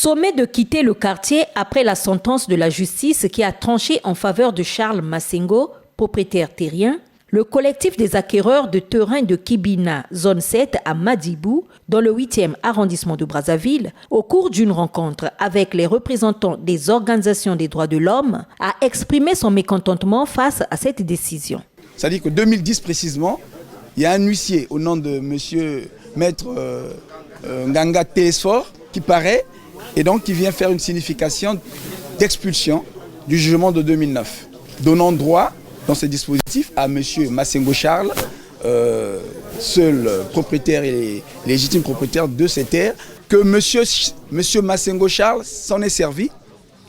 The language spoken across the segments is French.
Sommet de quitter le quartier après la sentence de la justice qui a tranché en faveur de Charles Massengo, propriétaire terrien, le collectif des acquéreurs de terrain de Kibina, zone 7 à Madibou, dans le 8e arrondissement de Brazzaville, au cours d'une rencontre avec les représentants des organisations des droits de l'homme, a exprimé son mécontentement face à cette décision. C'est-à-dire que 2010 précisément, il y a un huissier au nom de M. Maître Nganga Télésphore qui paraît et donc qui vient faire une signification d'expulsion du jugement de 2009, donnant droit dans ce dispositif à M. Massengo Charles, seul propriétaire et légitime propriétaire de ces terres, que M. Massengo Charles s'en est servi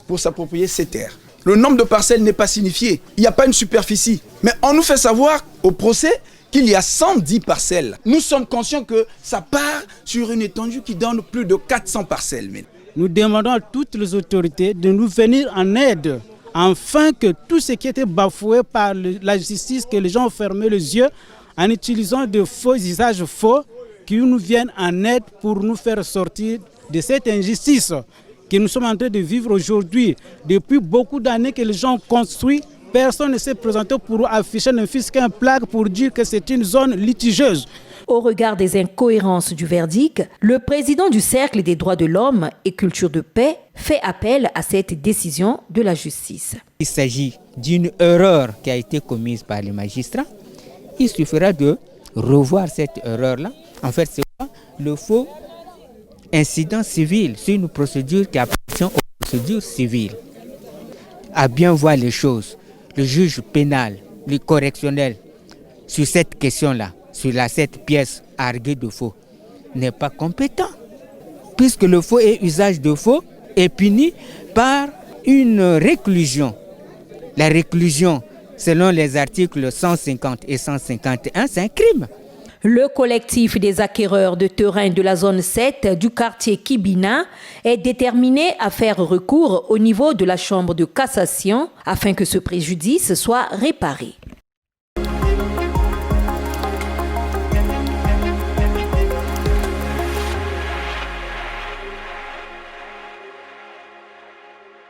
pour s'approprier ces terres. Le nombre de parcelles n'est pas signifié, il n'y a pas une superficie. Mais on nous fait savoir au procès qu'il y a 110 parcelles. Nous sommes conscients que ça part sur une étendue qui donne plus de 400 parcelles. Nous demandons à toutes les autorités de nous venir en aide, afin que tout ce qui était bafoué par la justice, que les gens ont fermé les yeux en utilisant de faux usages faux, qui nous viennent en aide pour nous faire sortir de cette injustice que nous sommes en train de vivre aujourd'hui. Depuis beaucoup d'années que les gens ont construit, personne ne s'est présenté pour afficher ne fût-ce qu'un plaque pour dire que c'est une zone litigieuse. Au regard des incohérences du verdict, le président du Cercle des droits de l'homme et culture de paix fait appel à cette décision de la justice. Il s'agit d'une erreur qui a été commise par les magistrats. Il suffira de revoir cette erreur-là. En fait, c'est quoi? Le faux incident civil, c'est une procédure qui appartient aux procédures civiles. À bien voir les choses, le juge pénal, le correctionnel, sur cette question-là, sur cette pièce arguée de faux, n'est pas compétent. Puisque le faux et usage de faux est puni par une réclusion. La réclusion, selon les articles 150 et 151, c'est un crime. Le collectif des acquéreurs de terrain de la zone 7 du quartier Kibina est déterminé à faire recours au niveau de la Chambre de cassation afin que ce préjudice soit réparé.